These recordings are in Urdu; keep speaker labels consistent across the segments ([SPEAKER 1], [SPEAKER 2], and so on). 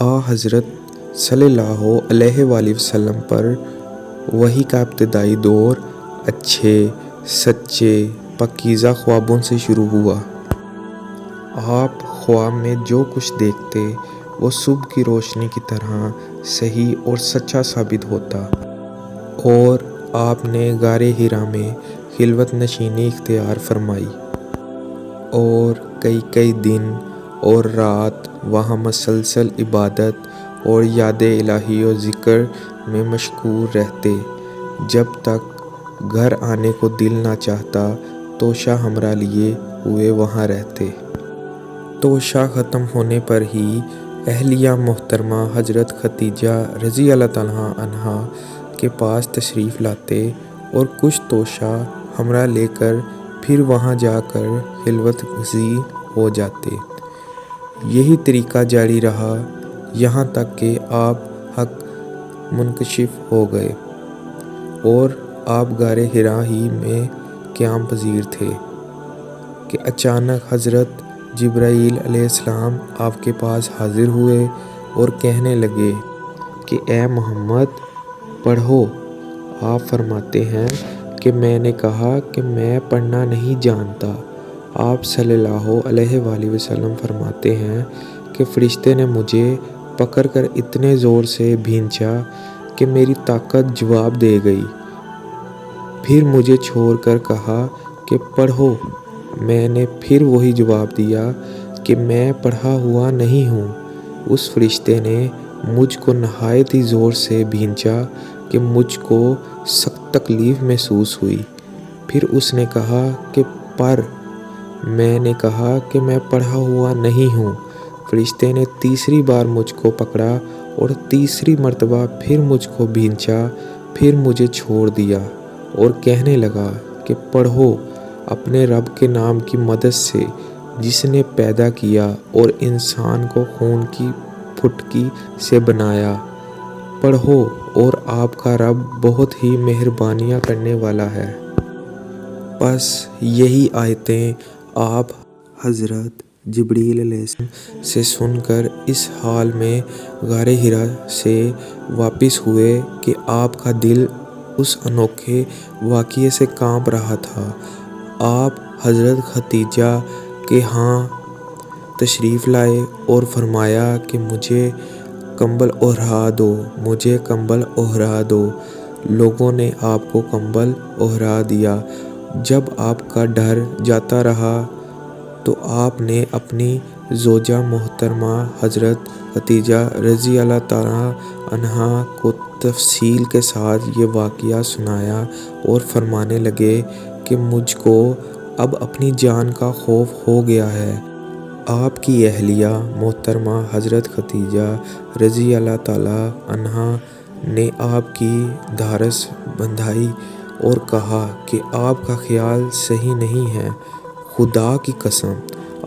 [SPEAKER 1] حضرت صلی اللہ علیہ وآلہ وسلم پر وحی کا ابتدائی دور اچھے سچے پاکیزہ خوابوں سے شروع ہوا۔ آپ خواب میں جو کچھ دیکھتے وہ صبح کی روشنی کی طرح صحیح اور سچا ثابت ہوتا، اور آپ نے غار حرا میں خلوت نشینی اختیار فرمائی اور کئی دن اور رات وہاں مسلسل عبادت اور یاد الہی و ذکر میں مشغول رہتے، جب تک گھر آنے کو دل نہ چاہتا۔ توشہ ہمراہ لیے ہوئے وہاں رہتے۔ توشہ ختم ہونے پر ہی اہلیہ محترمہ حضرت خدیجہ رضی اللہ تعالیٰ عنہا کے پاس تشریف لاتے اور کچھ توشہ ہمراہ لے کر پھر وہاں جا کر خلوت گزین ہو جاتے۔ یہی طریقہ جاری رہا یہاں تک کہ آپ حق منکشف ہو گئے اور آپ غار حرا ہی میں قیام پذیر تھے کہ اچانک حضرت جبرائیل علیہ السلام آپ کے پاس حاضر ہوئے اور کہنے لگے کہ اے محمد پڑھو۔ آپ فرماتے ہیں کہ میں نے کہا کہ میں پڑھنا نہیں جانتا۔ آپ صلی اللہ علیہ وآلہ وسلم فرماتے ہیں کہ فرشتے نے مجھے پکڑ کر اتنے زور سے بھینچا کہ میری طاقت جواب دے گئی، پھر مجھے چھوڑ کر کہا کہ پڑھو۔ میں نے پھر وہی جواب دیا کہ میں پڑھا ہوا نہیں ہوں۔ اس فرشتے نے مجھ کو نہایت ہی زور سے بھینچا کہ مجھ کو سخت تکلیف محسوس ہوئی، پھر اس نے کہا کہ پڑھ۔ میں نے کہا کہ میں پڑھا ہوا نہیں ہوں۔ فرشتے نے تیسری بار مجھ کو پکڑا اور تیسری مرتبہ پھر مجھ کو بھینچا، پھر مجھے چھوڑ دیا اور کہنے لگا کہ پڑھو اپنے رب کے نام کی مدد سے جس نے پیدا کیا اور انسان کو خون کی پھٹکی سے بنایا۔ پڑھو اور آپ کا رب بہت ہی مہربانیاں کرنے والا ہے۔ پس یہی آیتیں آپ حضرت جبرائیل علیہ السلام سے سن کر اس حال میں غار حرا سے واپس ہوئے کہ آپ کا دل اس انوکھے واقعے سے کانپ رہا تھا۔ آپ حضرت خدیجہ کے ہاں تشریف لائے اور فرمایا کہ مجھے کمبل اوڑھا دو، مجھے کمبل اوڑھا دو۔ لوگوں نے آپ کو کمبل اوڑھا دیا۔ جب آپ کا ڈر جاتا رہا تو آپ نے اپنی زوجہ محترمہ حضرت خدیجہ رضی اللہ تعالیٰ عنہا کو تفصیل کے ساتھ یہ واقعہ سنایا اور فرمانے لگے کہ مجھ کو اب اپنی جان کا خوف ہو گیا ہے۔ آپ کی اہلیہ محترمہ حضرت خدیجہ رضی اللہ تعالیٰ عنہا نے آپ کی ڈھارس بندھائی اور کہا کہ آپ کا خیال صحیح نہیں ہے، خدا کی قسم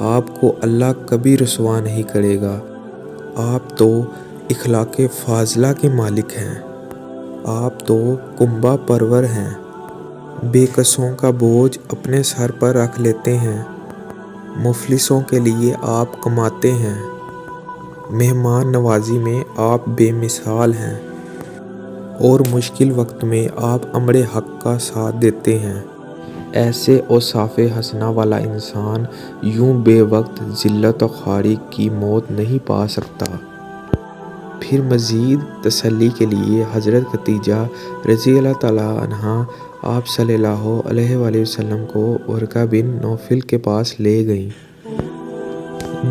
[SPEAKER 1] آپ کو اللہ کبھی رسوا نہیں کرے گا۔ آپ تو اخلاق فاضلہ کے مالک ہیں، آپ تو کنبہ پرور ہیں، بے کسوں کا بوجھ اپنے سر پر رکھ لیتے ہیں، مفلسوں کے لیے آپ کماتے ہیں، مہمان نوازی میں آپ بے مثال ہیں، اور مشکل وقت میں آپ امر حق کا ساتھ دیتے ہیں۔ ایسے اوصاف حسنہ والا انسان یوں بے وقت ذلت و خواری کی موت نہیں پا سکتا۔ پھر مزید تسلی کے لیے حضرت خدیجہ رضی اللہ تعالیٰ عنہا آپ صلی اللہ علیہ وآلہ وسلم کو ورقہ بن نوفل کے پاس لے گئیں،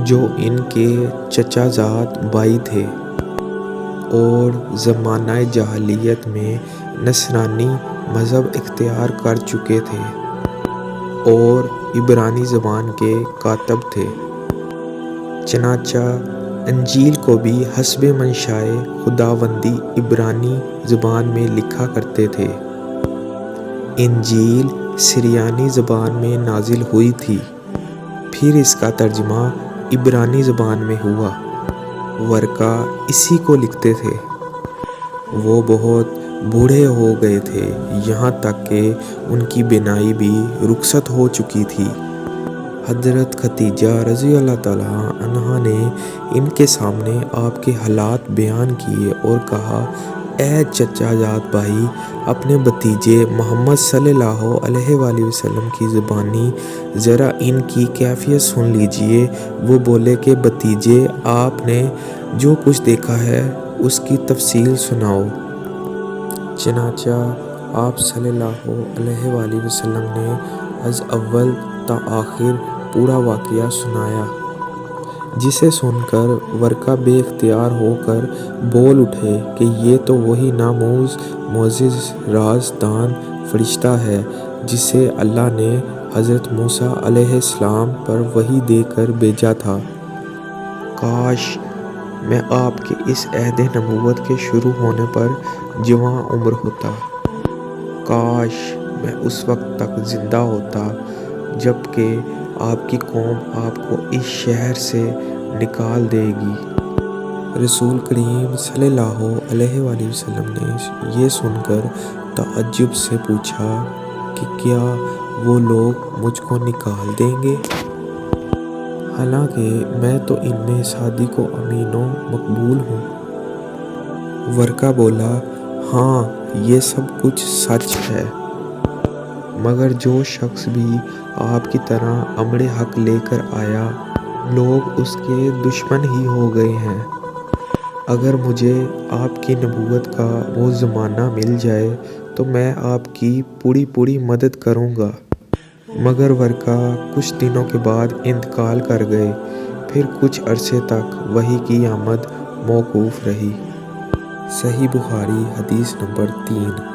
[SPEAKER 1] جو ان کے چچا زاد بھائی تھے اور زمانہ جاہلیت میں نصرانی مذہب اختیار کر چکے تھے اور عبرانی زبان کے کاتب تھے۔ چنانچہ انجیل کو بھی حسب منشائے خداوندی عبرانی زبان میں لکھا کرتے تھے۔ انجیل سریانی زبان میں نازل ہوئی تھی، پھر اس کا ترجمہ عبرانی زبان میں ہوا۔ ورقہ اسی کو لکھتے تھے۔ وہ بہت بوڑھے ہو گئے تھے، یہاں تک کہ ان کی بینائی بھی رخصت ہو چکی تھی۔ حضرت خدیجہ رضی اللہ تعالیٰ عنہا نے ان کے سامنے آپ کے حالات بیان کیے اور کہا، اے چچا جات بھائی، اپنے بھتیجے محمد صلی اللہ علیہ وآلہ وسلم کی زبانی ذرا ان کی کیفیت سن لیجئے۔ وہ بولے کہ بھتیجے، آپ نے جو کچھ دیکھا ہے اس کی تفصیل سناؤ۔ چنانچہ آپ صلی اللہ علیہ وآلہ وسلم نے از اول تا آخر پورا واقعہ سنایا، جسے سن کر ورقہ بے اختیار ہو کر بول اٹھے کہ یہ تو وہی ناموز معزز راز دان فرشتہ ہے جسے اللہ نے حضرت موسیٰ علیہ السلام پر وحی دے کر بھیجا تھا۔ کاش میں آپ کے اس عہد نبوت کے شروع ہونے پر جوان عمر ہوتا۔ کاش میں اس وقت تک زندہ ہوتا جب کہ آپ کی قوم آپ کو اس شہر سے نکال دے گی۔ رسول کریم صلی اللہ علیہ وآلہ وسلم نے یہ سن کر تعجب سے پوچھا کہ کیا وہ لوگ مجھ کو نکال دیں گے؟ حالانکہ میں تو ان میں صادق و امین و مقبول ہوں۔ ورقہ بولا، ہاں یہ سب کچھ سچ ہے، مگر جو شخص بھی آپ کی طرح امر حق لے کر آیا، لوگ اس کے دشمن ہی ہو گئے ہیں۔ اگر مجھے آپ کی نبوت کا وہ زمانہ مل جائے تو میں آپ کی پوری مدد کروں گا۔ مگر ورقہ کچھ دنوں کے بعد انتقال کر گئے، پھر کچھ عرصے تک وحی کی آمد موقوف رہی۔ صحیح بخاری حدیث نمبر 3۔